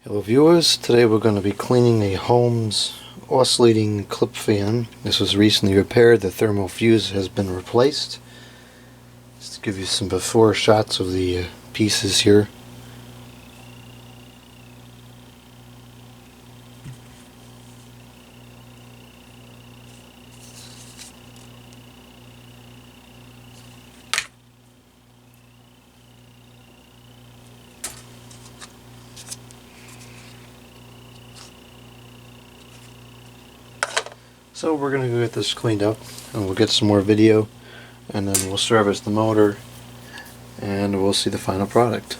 Hello viewers, today we're going to be cleaning a Holmes oscillating clip fan. This was recently repaired, the thermal fuse has been replaced. Just to give you some before shots of the pieces here. So we're going to go get this cleaned up and we'll get some more video and then we'll service the motor and we'll see the final product.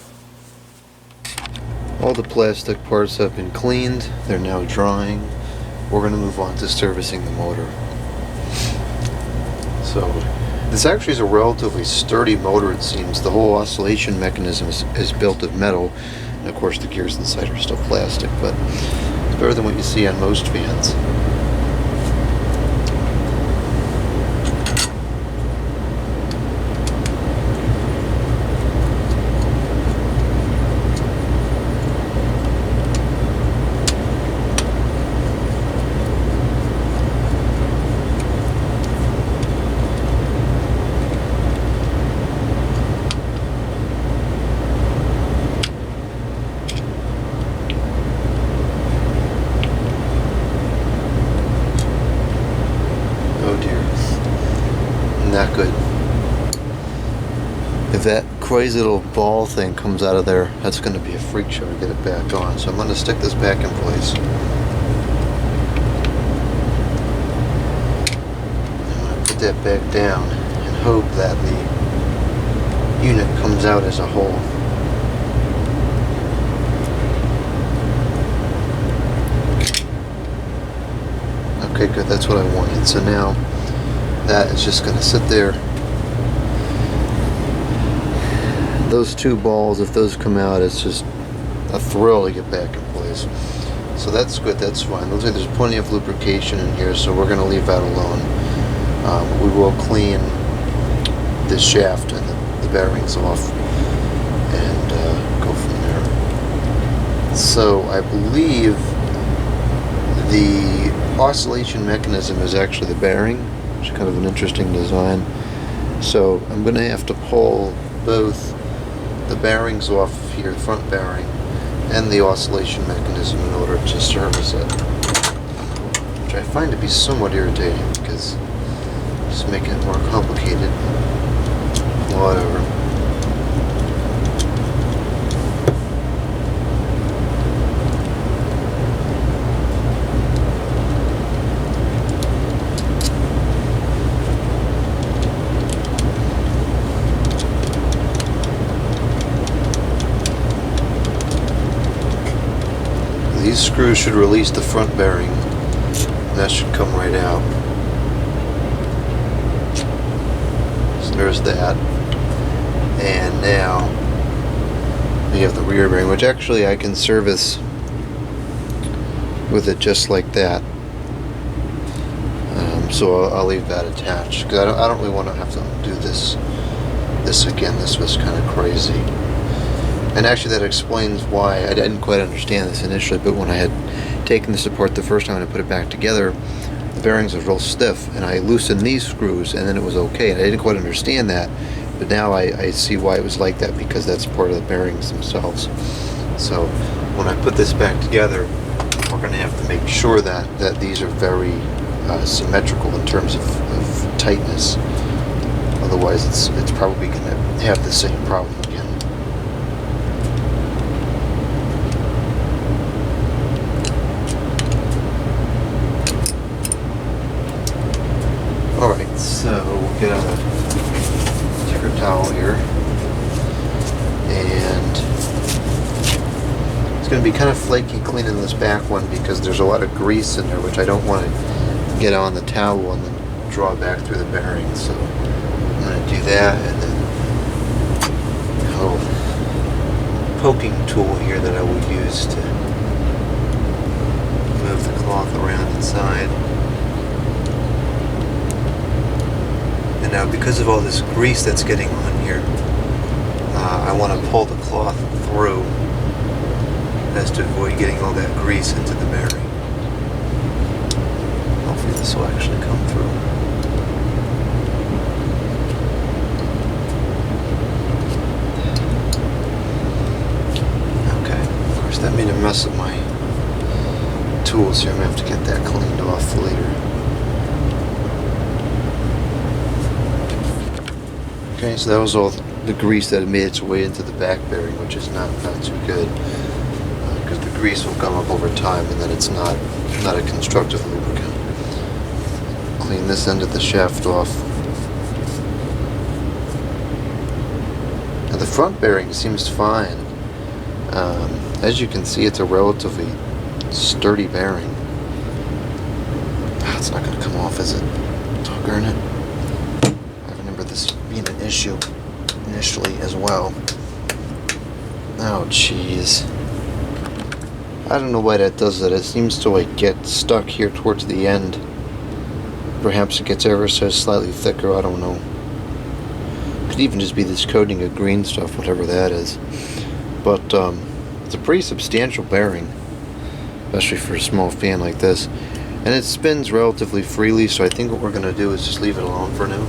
All the plastic parts have been cleaned, they're now drying. We're going to move on to servicing the motor. So this actually is a relatively sturdy motor, it seems. The whole oscillation mechanism is built of metal, and of course the gears inside are still plastic, but it's better than what you see on most fans. Not good. If that crazy little ball thing comes out of there, that's going to be a freak show to get it back on. So I'm going to stick this back in place. I'm going to put that back down and hope that the unit comes out as a whole. Okay, good. That's what I wanted. So now that is just going to sit there. Those two balls, if those come out, it's just a thrill to get back in place. So that's good, that's fine. Looks like there's plenty of lubrication in here, so we're going to leave that alone. We will clean this shaft and the bearings off and go from there. So I believe the oscillation mechanism is actually the bearing, which is kind of an interesting design. So I'm going to have to pull both the bearings off here, the front bearing, and the oscillation mechanism in order to service it. Which I find to be somewhat irritating because it's just making it more complicated. Whatever. These screws should release the front bearing, and that should come right out. So there's that. And now we have the rear bearing, which actually I can service with it just like that. So I'll leave that attached because I don't really want to have to do this again. This was kind of crazy. And actually that explains why I didn't quite understand this initially, but when I had taken this apart the first time and I put it back together, the bearings were real stiff, and I loosened these screws and then it was okay. And I didn't quite understand that, but now I see why it was like that, because that's part of the bearings themselves. So when I put this back together, we're going to have to make sure that these are very symmetrical in terms of tightness. Otherwise it's probably going to have the same problem again. Alright, so we'll get out a ticker towel here, and it's going to be kind of flaky cleaning this back one because there's a lot of grease in there, which I don't want to get on the towel and then draw back through the bearings. So I'm going to do that, and then a little poking tool here that I will use to move the cloth around inside. And now, because of all this grease that's getting on here, I want to pull the cloth through That's to avoid getting all that grease into the bearing. Hopefully this will actually come through. Okay, of course that made a mess of my tools here. I'm going to have to get that cleaned off later. Okay, so that was all the grease that had made its way into the back bearing, which is not too good, because the grease will come up over time and then it's not a constructive lubricant. Clean this end of the shaft off. Now the front bearing seems fine. As you can see, it's a relatively sturdy bearing. It's not going to come off, is it? Doggone it. I remember this being an issue initially as well. Oh jeez. I don't know why that does that. It seems to like get stuck here towards the end. Perhaps it gets ever so slightly thicker, I don't know. Could even just be this coating of green stuff, whatever that is. But it's a pretty substantial bearing, especially for a small fan like this. And it spins relatively freely, so I think what we're going to do is just leave it alone for now.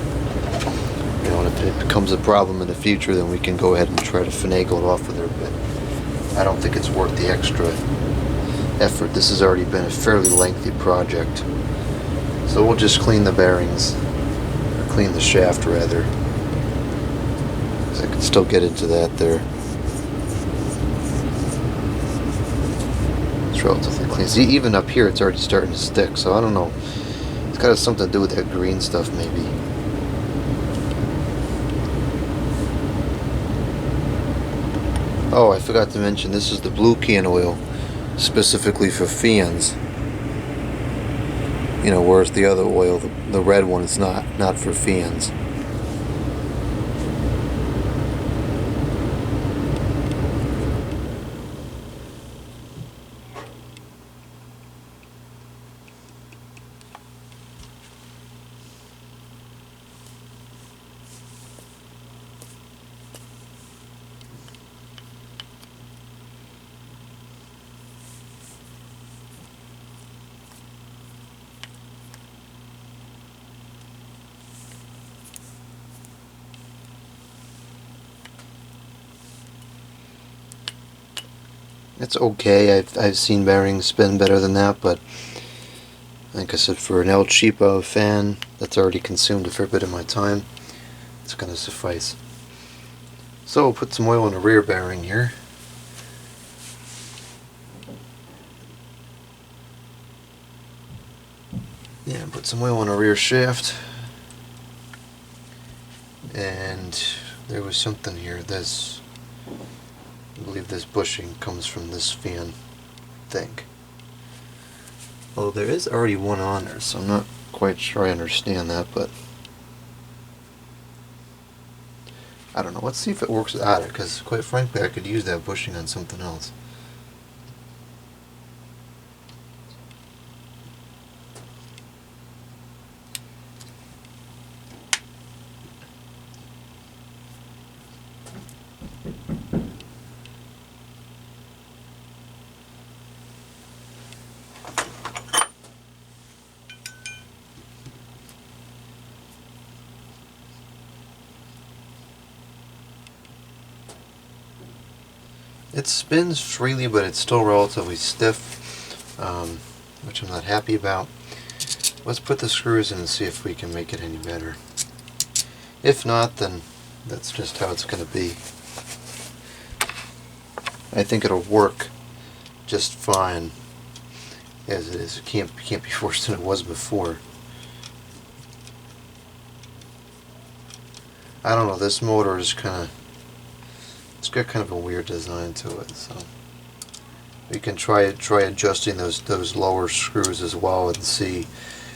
You know, and if it becomes a problem in the future, then we can go ahead and try to finagle it off with her. But I don't think it's worth the extra effort. This has already been a fairly lengthy project. So we'll just clean the bearings, or clean the shaft rather, because I can still get into that there. It's relatively clean. See, even up here it's already starting to stick, so I don't know. It's got something to do with that green stuff maybe. Oh, I forgot to mention, this is the blue can oil, specifically for fans. You know, whereas the other oil, the red one, is not for fans. It's okay. I've seen bearings spin better than that, but like I said, for an El Cheapo fan that's already consumed a fair bit of my time, it's going to suffice. So we'll put some oil in the rear bearing here. Yeah, put some oil in the rear shaft. And there was something here. I believe this bushing comes from this fan, I think. Well, there is already one on there, so I'm not quite sure I understand that, but I don't know. Let's see if it works without it, because quite frankly I could use that bushing on something else. It spins freely, but it's still relatively stiff, which I'm not happy about. Let's put the screws in and see if we can make it any better. If not, then that's just how it's going to be. I think it'll work just fine as it is. It can't be worse than it was before. I don't know, this motor is it's got kind of a weird design to it, so we can try adjusting those lower screws as well and see,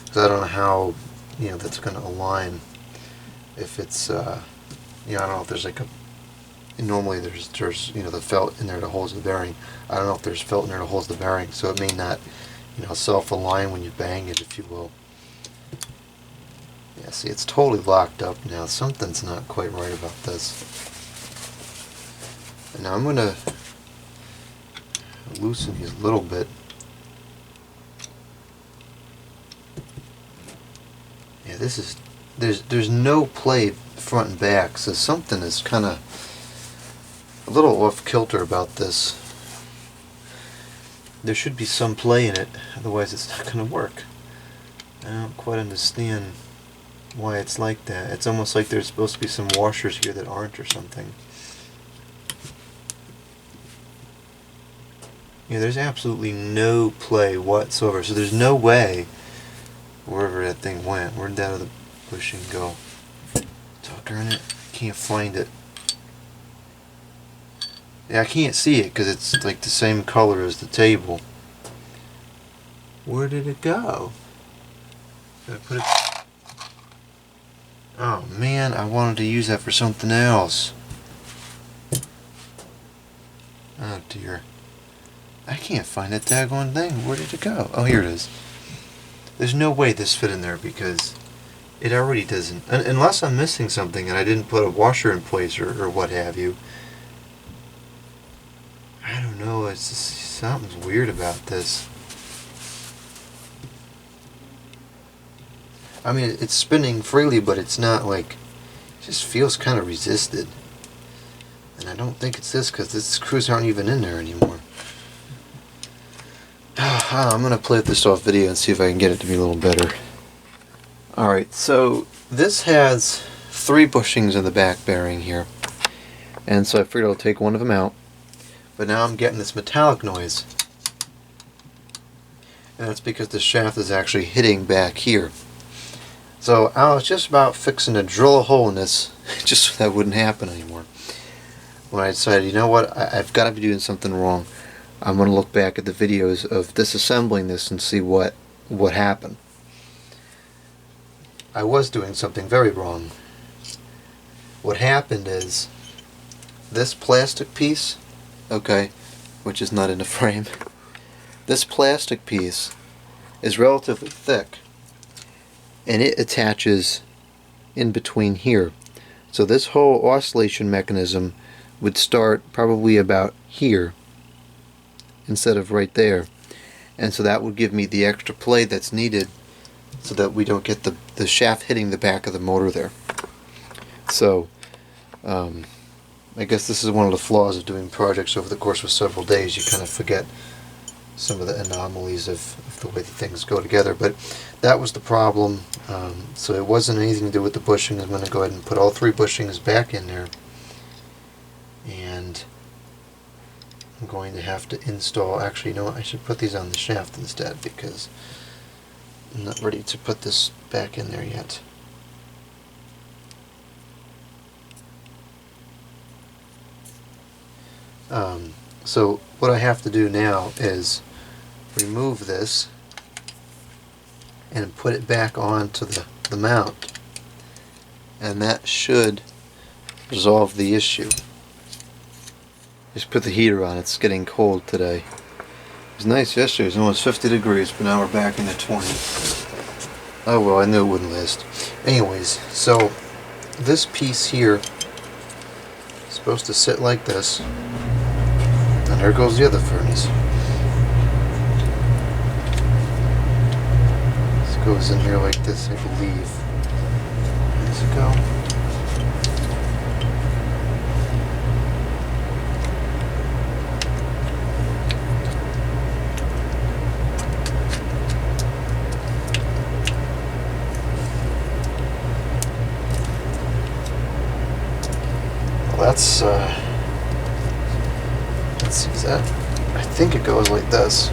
because I don't know how that's going to align. If it's I don't know if there's like normally there's the felt in there that holds the bearing. I don't know if there's felt in there that holds the bearing, so it may not self-align when you bang it, if you will. Yeah, see, it's totally locked up now. Something's not quite right about this. And now I'm gonna loosen these a little bit. Yeah, this is, there's no play front and back, so something is kind of a little off kilter about this. There should be some play in it, otherwise it's not going to work. I don't quite understand why it's like that. It's almost like there's supposed to be some washers here that aren't or something. Yeah, there's absolutely no play whatsoever, so there's no way wherever that thing went. Where'd that other bushing go? Darn it, can't find it. Yeah, I can't see it because it's like the same color as the table. Where did it go? Did I put it? Oh man, I wanted to use that for something else. Oh dear. I can't find that daggone thing. Where did it go? Oh, here it is. There's no way this fit in there because it already doesn't. Unless I'm missing something and I didn't put a washer in place or what have you. I don't know. It's just, something's weird about this. I mean, it's spinning freely, but it's not like, it just feels kind of resisted. And I don't think it's this because the screws aren't even in there anymore. I'm going to play this off video and see if I can get it to be a little better. Alright, so this has 3 bushings in the back bearing here. And so I figured I'll take one of them out. But now I'm getting this metallic noise. And that's because the shaft is actually hitting back here. So I was just about fixing to drill a hole in this just so that wouldn't happen anymore. When I decided, you know what, I've got to be doing something wrong. I'm going to look back at the videos of disassembling this and see what happened. I was doing something very wrong. What happened is this plastic piece, okay, which is not in the frame, this plastic piece is relatively thick and it attaches in between here. So this whole oscillation mechanism would start probably about here instead of right there, and so that would give me the extra play that's needed so that we don't get the shaft hitting the back of the motor there. So I guess this is one of the flaws of doing projects over the course of several days. You kind of forget some of the anomalies of the way that things go together, but that was the problem. So it wasn't anything to do with the bushing. I'm going to go ahead and put all 3 bushings back in there, and I'm going to have to install, actually, you know what, I should put these on the shaft instead because I'm not ready to put this back in there yet. So what I have to do now is remove this and put it back onto the mount, and that should resolve the issue. Just put the heater on. It's getting cold today. It was nice yesterday. It was almost 50 degrees, but now we're back in the 20s. Oh well, I knew it wouldn't last. Anyways, so this piece here is supposed to sit like this, and there goes the other furnace. This goes in here like this, I believe. Where does it go? Let's see, is that, I think it goes like this.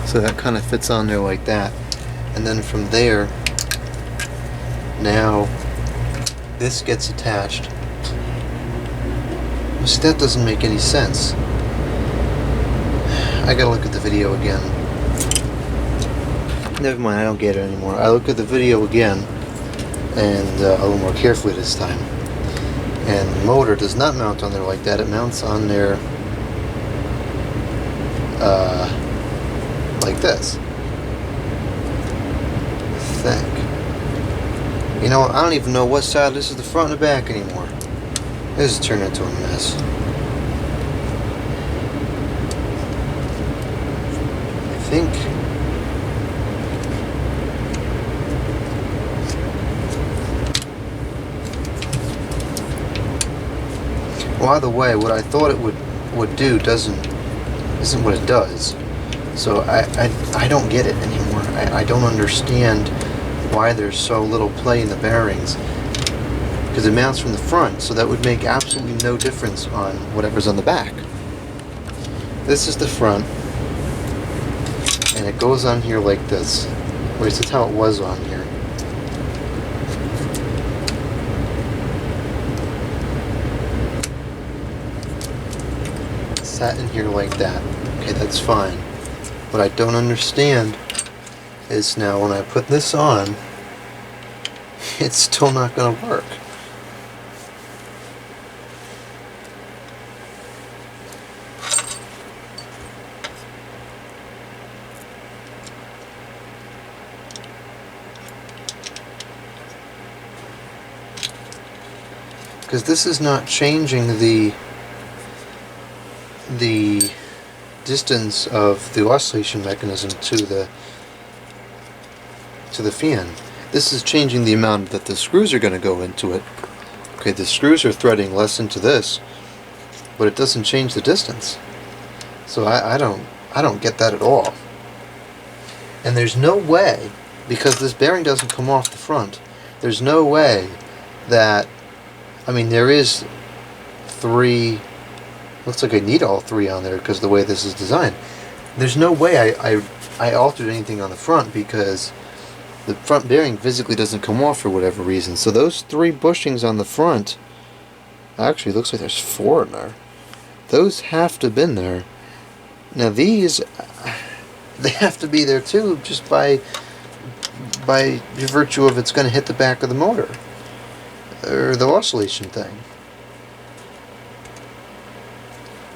So that kind of fits on there like that. And then from there, now this gets attached. See, that doesn't make any sense. I gotta look at the video again. Never mind, I don't get it anymore. I look at the video again, and a little more carefully this time. And the motor does not mount on there like that. It mounts on there like this. I think. You know, I don't even know what side this is, the front and the back anymore. This is turning into a mess. by the way, what I thought it would do isn't what it does. So I don't get it anymore. I don't understand why there's so little play in the bearings. Because it mounts from the front, so that would make absolutely no difference on whatever's on the back. This is the front, and it goes on here like this. At least that's how it was on here. It sat in here like that. Okay, that's fine. What I don't understand is now when I put this on, it's still not going to work. Because this is not changing the distance of the oscillation mechanism to the fan. This is changing the amount that the screws are going to go into it. Okay, the screws are threading less into this, but it doesn't change the distance. So I don't get that at all. And there's no way, because this bearing doesn't come off the front, there's no way that, I mean, there is 3, looks like I need all 3 on there because of the way this is designed. There's no way I altered anything on the front because the front bearing physically doesn't come off for whatever reason. So those 3 bushings on the front, actually it looks like there's 4 in there. Those have to have been there. Now these, they have to be there too, just by virtue of it's going to hit the back of the motor. Or the oscillation thing.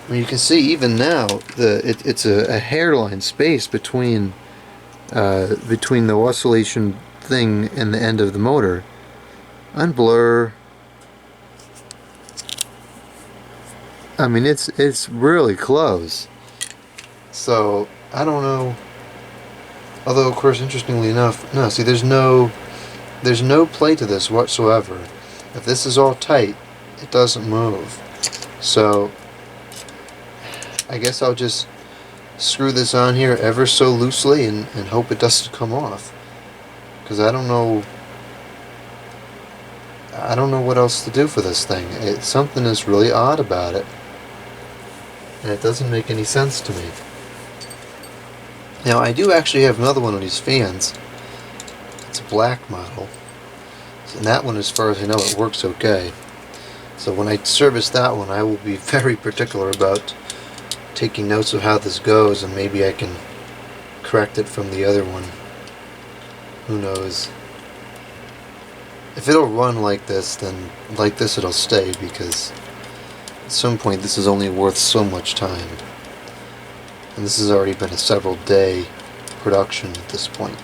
I mean, you can see even now it's a hairline space between the oscillation thing and the end of the motor. Unblur. I mean, it's really close. So I don't know. Although, of course, interestingly enough, no. See, there's no play to this whatsoever. If this is all tight, it doesn't move. So I guess I'll just screw this on here ever so loosely and hope it doesn't come off. Because I don't know what else to do for this thing. Something is really odd about it. And it doesn't make any sense to me. Now I do actually have another one of these fans. It's a black model. And that one, as far as I know, it works okay. So when I service that one, I will be very particular about taking notes of how this goes, and maybe I can correct it from the other one. Who knows? If it'll run like this, then like this it'll stay, because at some point this is only worth so much time. And this has already been a several day production at this point.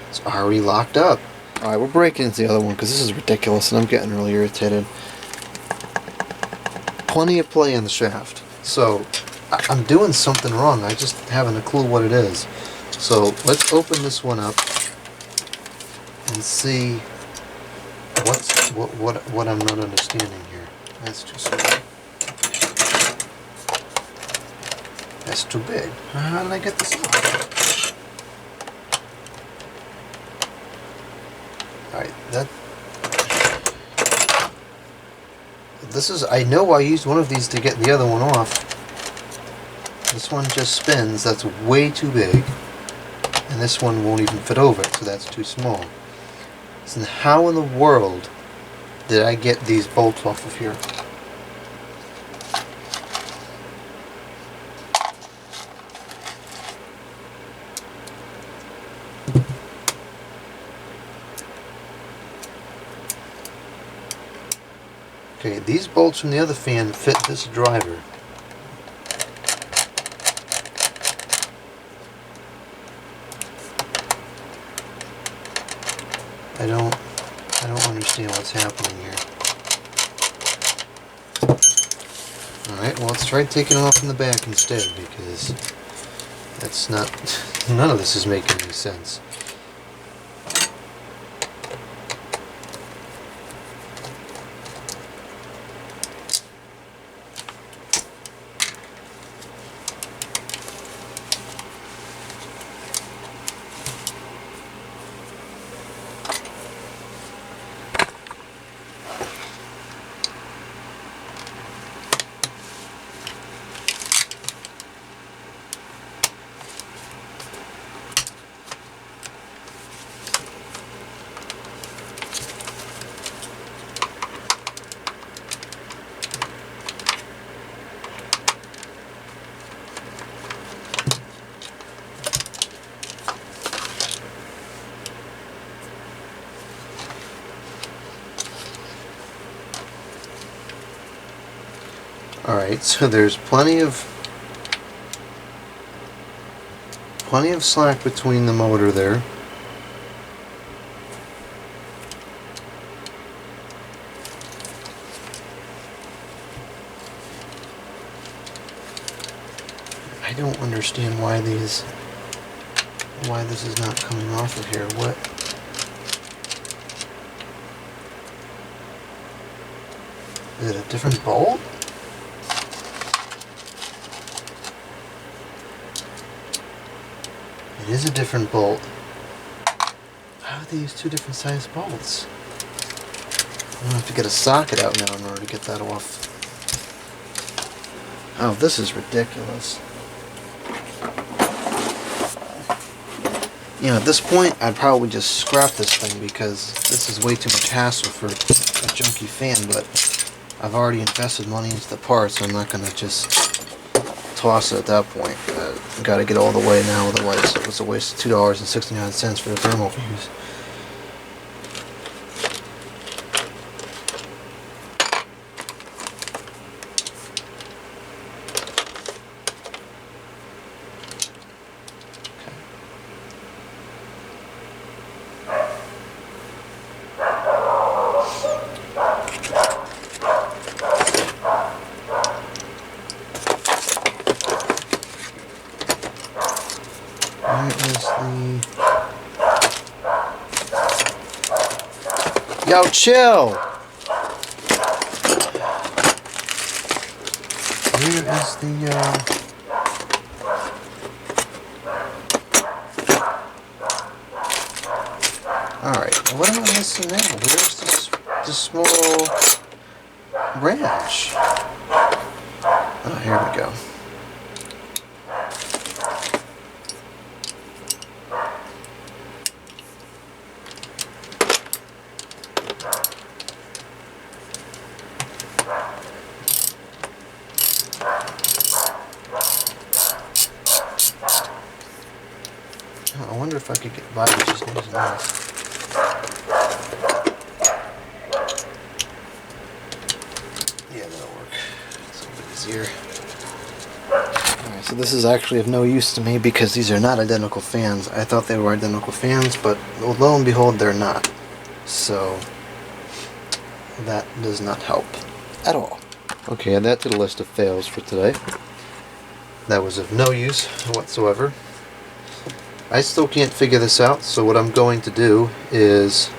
It's already locked up. Alright, we'll break into the other one because this is ridiculous and I'm getting really irritated. Plenty of play in the shaft. So, I'm doing something wrong. I just haven't a clue what it is. So, let's open this one up and see what I'm not understanding here. That's too small. That's too big. How did I get this off? Alright, this is, I know I used one of these to get the other one off. This one just spins, that's way too big. And this one won't even fit over it, so that's too small. So how in the world did I get these bolts off of here? Okay, these bolts from the other fan fit this driver. I don't understand what's happening here. Alright, well let's try taking it off from the back instead, because that's not, none of this is making any sense. Alright, so there's plenty of slack between the motor there. I don't understand why this is not coming off of here. What? Is it a different bolt? It is a different bolt. How do they use two different size bolts? I'm gonna have to get a socket out now in order to get that off. Oh, this is ridiculous. You know, at this point, I'd probably just scrap this thing because this is way too much hassle for a junky fan, but I've already invested money into the parts, so I'm not gonna just toss it at that point. Gotta get all the way now, otherwise it was a waste of $2.69 for the thermal fuse. Yo, chill! Where is the, Alright, what am I missing now? Where's this small branch? Oh, here we go. I wonder if I could get by with just using this. Yeah, that'll work. It's a little bit easier. Alright, so this is actually of no use to me because these are not identical fans. I thought they were identical fans, but lo and behold, they're not. So, that does not help at all. Okay, add that to the list of fails for today. That was of no use whatsoever. I still can't figure this out, so what I'm going to do is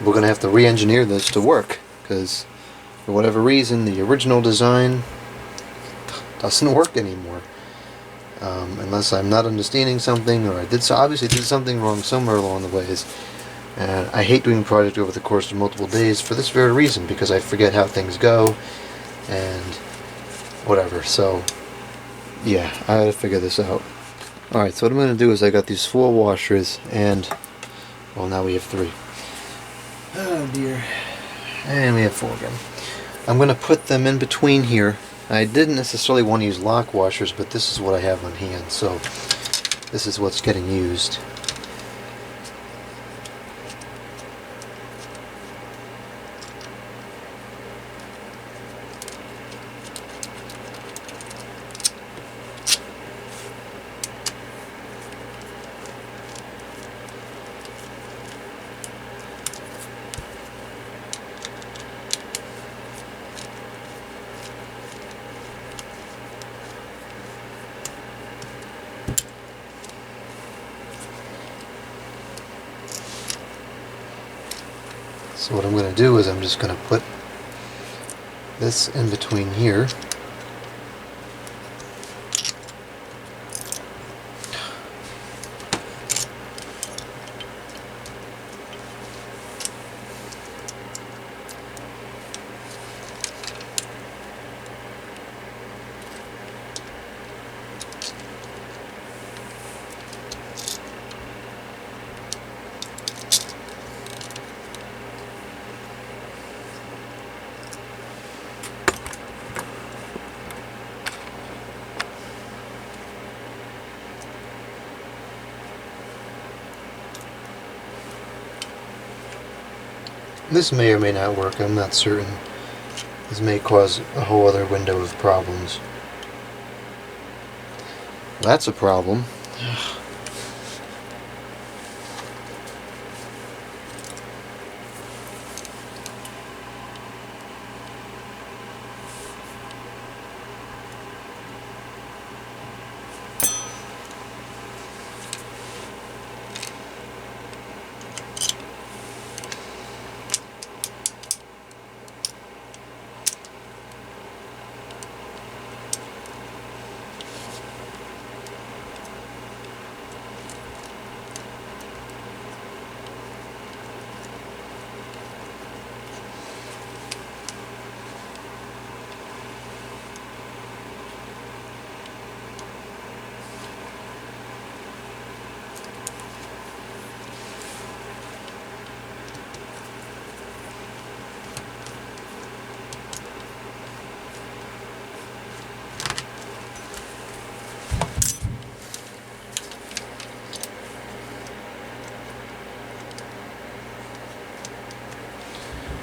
we're going to have to re-engineer this to work, because for whatever reason the original design doesn't work anymore. Unless I'm not understanding something, or I obviously did something wrong somewhere along the ways. And I hate doing a project over the course of multiple days for this very reason, because I forget how things go and whatever. So yeah, I gotta figure this out. Alright, so what I'm going to do is I got these 4 washers, and well, now we have 3. Oh dear. And we have 4 again. I'm going to put them in between here. I didn't necessarily want to use lock washers, but this is what I have on hand, so this is what's getting used. So what I'm going to do is I'm just going to put this in between here. This may or may not work, I'm not certain. This may cause a whole other window of problems. That's a problem.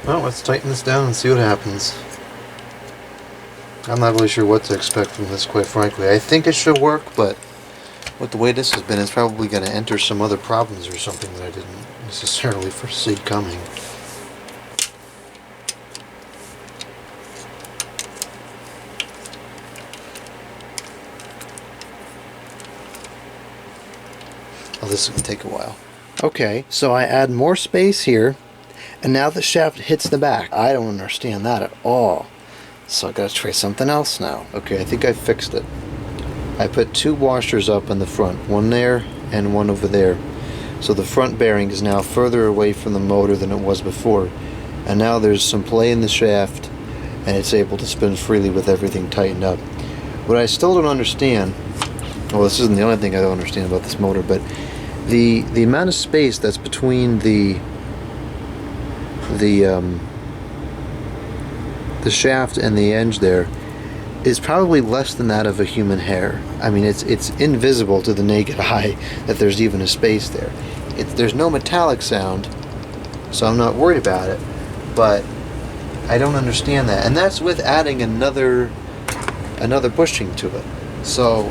Well, let's tighten this down and see what happens. I'm not really sure what to expect from this, quite frankly. I think it should work, but with the way this has been, it's probably going to enter some other problems or something that I didn't necessarily foresee coming. Oh, this is going to take a while. Okay, so I add more space here, and now the shaft hits the back. I don't understand that at all. So I gotta try something else now. Okay, I think I fixed it. I put two washers up in the front, one there and one over there. So the front bearing is now further away from the motor than it was before. And now there's some play in the shaft, and it's able to spin freely with everything tightened up. What I still don't understand, well, this isn't the only thing I don't understand about this motor, but the amount of space that's between the shaft and the edge there is probably less than that of a human hair. I mean, it's invisible to the naked eye that there's even a space there. There's no metallic sound, so I'm not worried about it, but I don't understand that. And that's with adding another bushing to it. So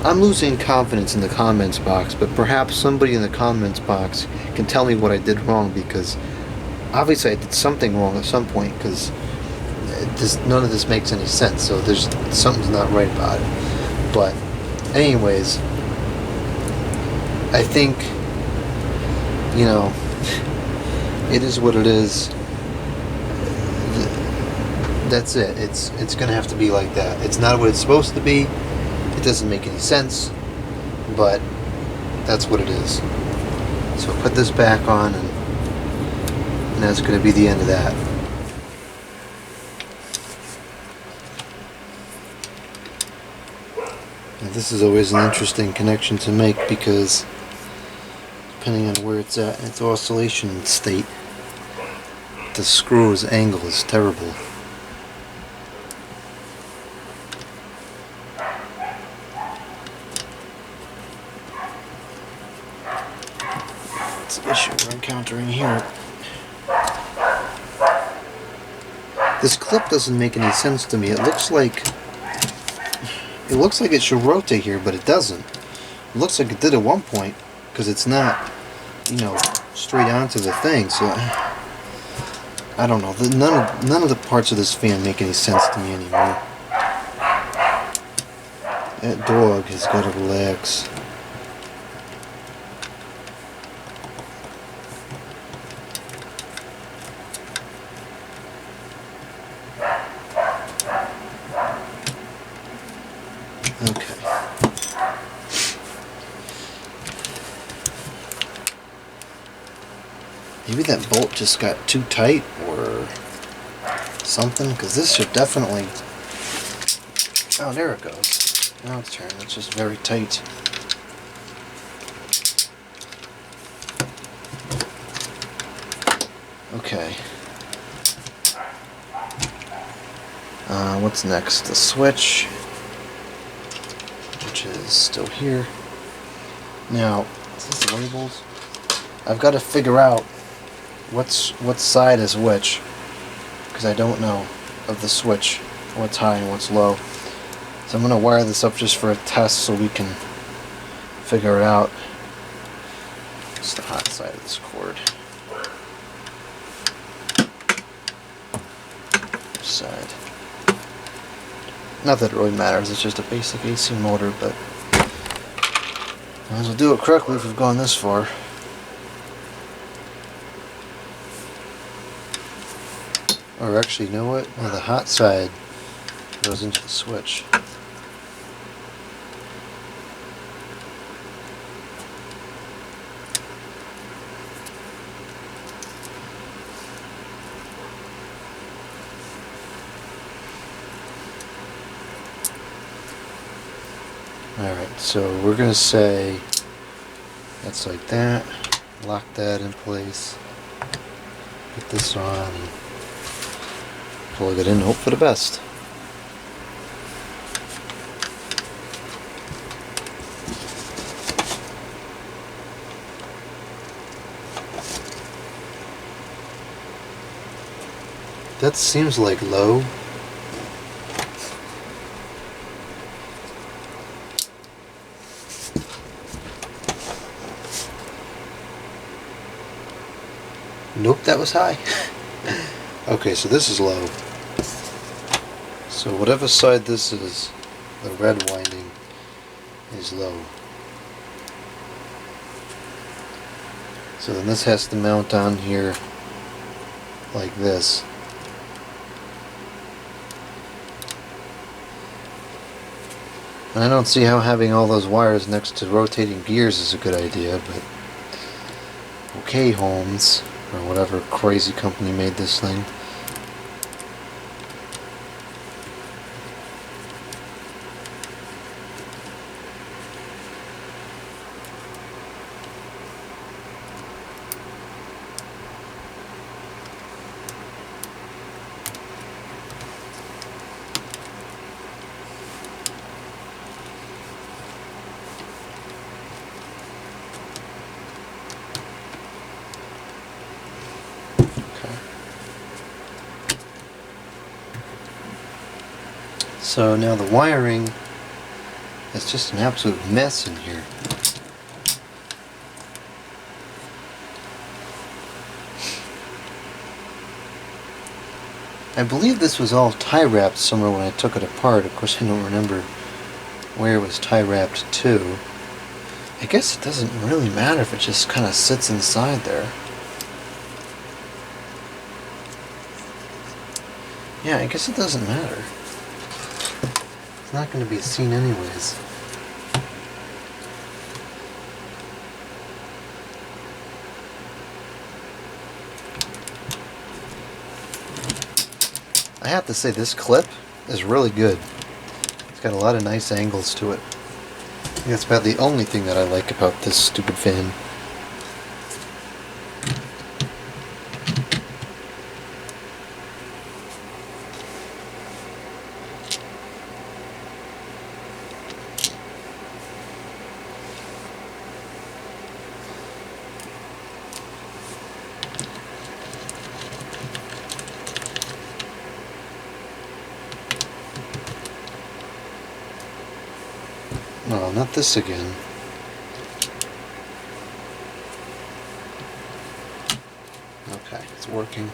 I'm losing confidence in the comments box, but perhaps somebody in the comments box can tell me what I did wrong, because obviously I did something wrong at some point, because none of this makes any sense, so something's not right about it. But anyways, I think, you know, it is what it is. That's it. It's gonna have to be like that. It's not what it's supposed to be. It doesn't make any sense, but that's what it is. So put this back on, and that's going to be the end of that. Now, this is always an interesting connection to make, because depending on where it's at in its oscillation state, the screw's angle is terrible. That's the issue we're encountering here. This clip doesn't make any sense to me. It looks like it should rotate here, but it doesn't. It looks like it did at one point, because it's not, you know, straight onto the thing. So I don't know. None of the parts of this fan make any sense to me anymore. That dog has got to relax. Okay. Maybe that bolt just got too tight or something, because this should definitely... Oh, there it goes. Now it's turned. It's just very tight. Okay. What's next? The switch, which is still here. Now, is this labels? I've got to figure out what side is which, because I don't know of the switch, what's high and what's low. So I'm going to wire this up just for a test so we can figure it out. It's the hot side of this cord. This side. Not that it really matters, it's just a basic AC motor, but might as well do it correctly if we've gone this far. Or actually, you know what? No, the hot side goes into the switch. Alright, so we're going to say that's like that. Lock that in place. Put this on and plug it in and hope for the best. That seems like low. Nope, that was high. Okay, so this is low. So whatever side this is, the red winding is low. So then this has to mount on here like this. And I don't see how having all those wires next to rotating gears is a good idea, but okay, Holmes, or whatever crazy company made this thing. So now the wiring is just an absolute mess in here. I believe this was all tie wrapped somewhere when I took it apart. Of course I don't remember where it was tie wrapped to. I guess it doesn't really matter if it just kind of sits inside there. Yeah, I guess it doesn't matter. It's not going to be seen anyways. I have to say, this clip is really good. It's got a lot of nice angles to it. I think that's about the only thing that I like about this stupid fan. No, not this again. Okay, it's working.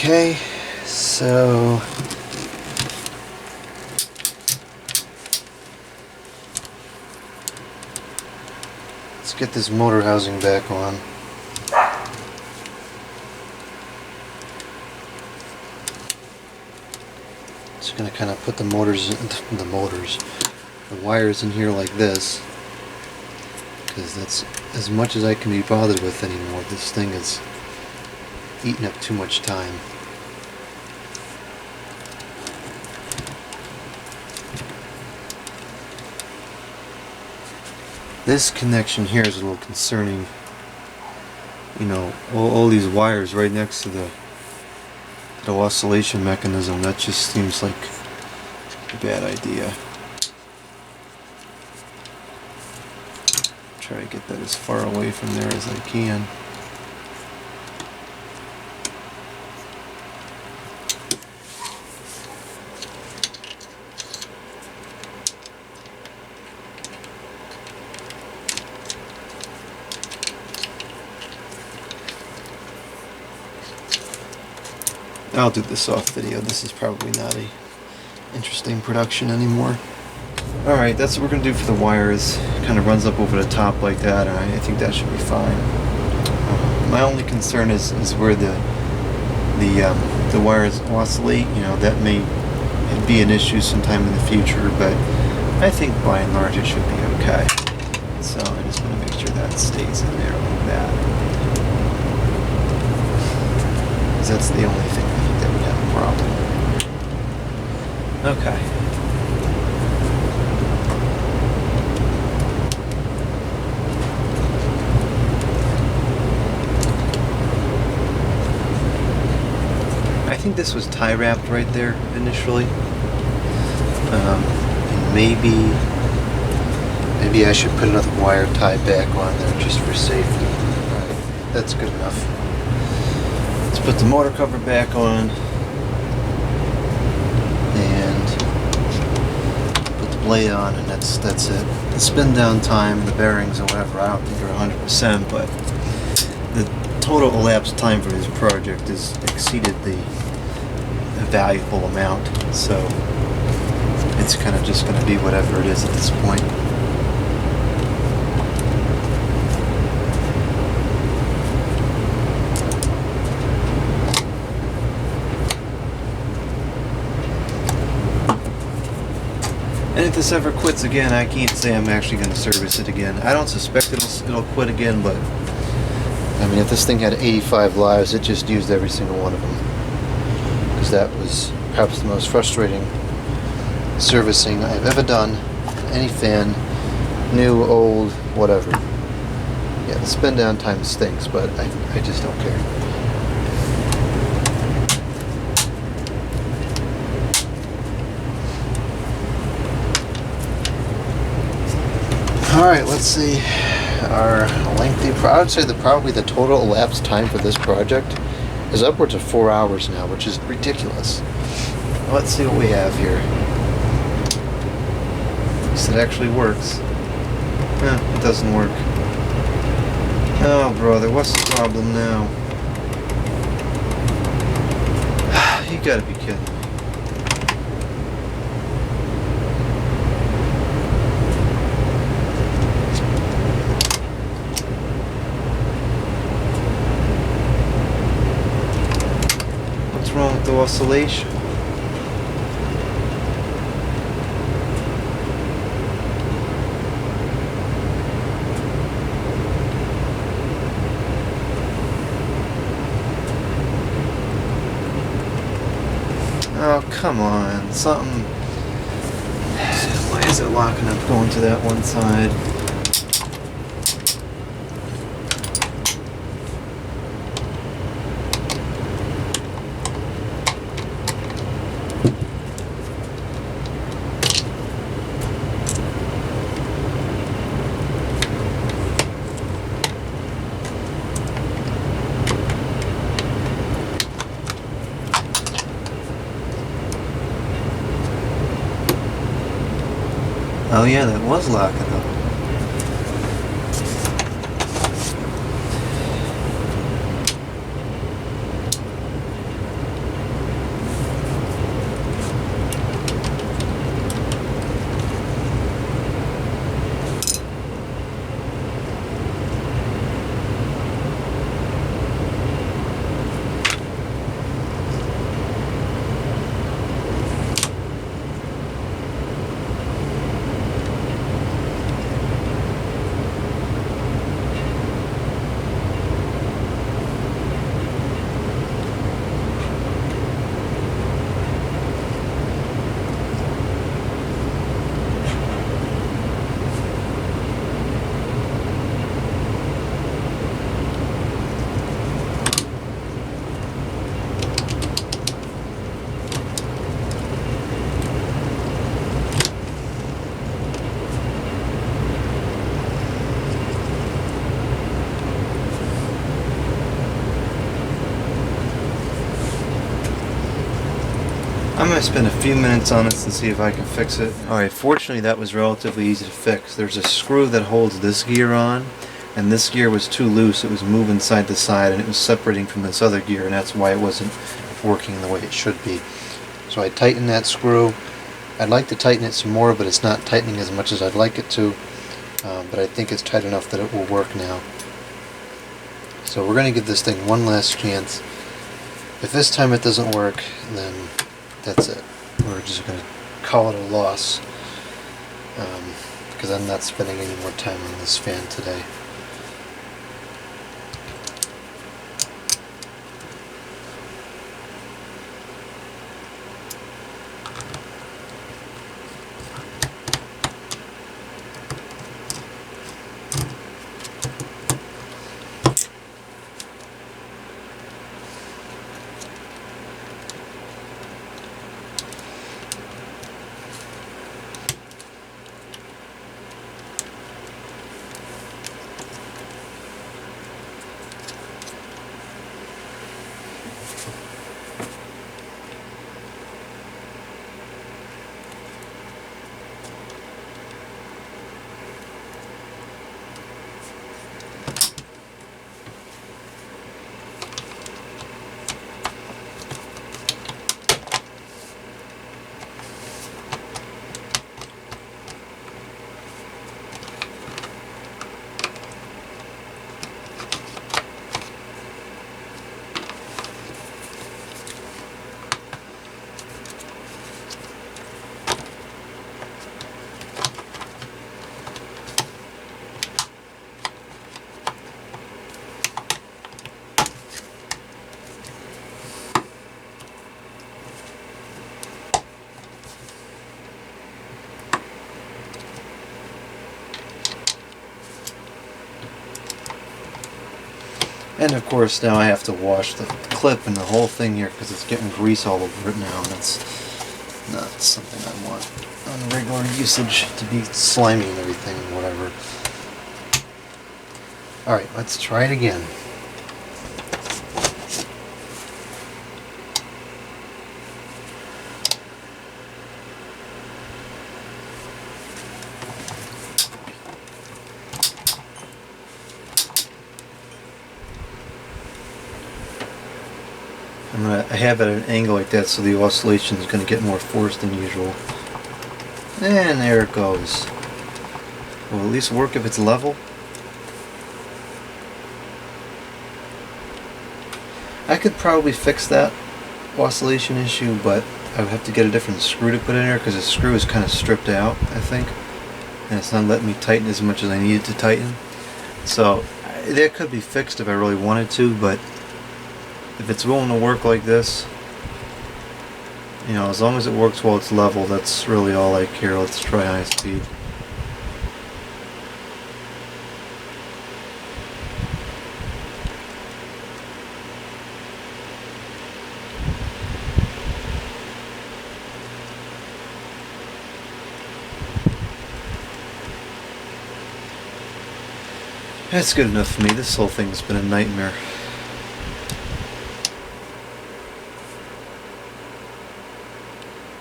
Okay, so let's get this motor housing back on. Just gonna kind of put the wires in here like this, because that's as much as I can be bothered with anymore. This thing is eating up too much time. This connection here is a little concerning. You know, all these wires right next to the oscillation mechanism. That just seems like a bad idea. Try to get that as far away from there as I can. I'll do this off video. This is probably not a interesting production anymore. Alright, that's what we're going to do for the wires. Kind of runs up over the top like that, and I think that should be fine. My only concern is where the wires oscillate. You know, that may be an issue sometime in the future, but I think by and large it should be okay. So I just want to make sure that stays in there like that. Because that's the only thing that would have a problem. Okay. I think this was tie wrapped right there initially. And maybe I should put another wire tie back on there just for safety. Alright, that's good enough. Let's put the motor cover back on and put the blade on, and that's it. The spin down time, the bearings or whatever, I don't think are 100%, but the total elapsed time for this project has exceeded the valuable amount, so it's kind of just going to be whatever it is at this point. And if this ever quits again, I can't say I'm actually going to service it again. I don't suspect it'll quit again, but I mean, if this thing had 85 lives, it just used every single one of them. Because that was perhaps the most frustrating servicing I've ever done. Any fan, new, old, whatever. Yeah, the spin down time stinks, but I just don't care. Alright, let's see. Our lengthy, I would say that probably the total elapsed time for this project is upwards of 4 hours now, which is ridiculous. Let's see what we have here. At least it actually works. It doesn't work. Oh, brother, what's the problem now? You gotta be kidding me. What's wrong with the oscillation? Oh, come on, something. Why is it locking up going to that one side? Oh yeah, that was locking up. going to spend a few minutes on this and see if I can fix it. Alright, fortunately that was relatively easy to fix. There's a screw that holds this gear on, and this gear was too loose. It was moving side to side and it was separating from this other gear, and that's why it wasn't working the way it should be. So I tightened that screw. I'd like to tighten it some more, but it's not tightening as much as I'd like it to. But I think it's tight enough that it will work now. So we're going to give this thing one last chance. If this time it doesn't work, then that's it. We're just going to call it a loss, because I'm not spending any more time on this fan today. And of course now I have to wash the clip and the whole thing here because it's getting grease all over it now, and that's not something I want on regular usage, to be slimy and everything and whatever. Alright, let's try it again. I have it at an angle like that so the oscillation is going to get more force than usual. And there it goes. Will at least work if it's level. I could probably fix that oscillation issue, but I would have to get a different screw to put in there because the screw is kind of stripped out, I think. And it's not letting me tighten as much as I needed to tighten. So that could be fixed if I really wanted to, but if it's willing to work like this, you know, as long as it works while it's level, that's really all I care. Let's try high speed. That's good enough for me. This whole thing's been a nightmare.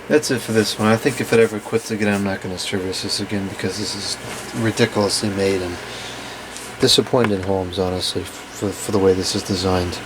That's it for this one. I think if it ever quits again, I'm not going to service this again because this is ridiculously made and disappointed in Holmes, honestly, for the way this is designed.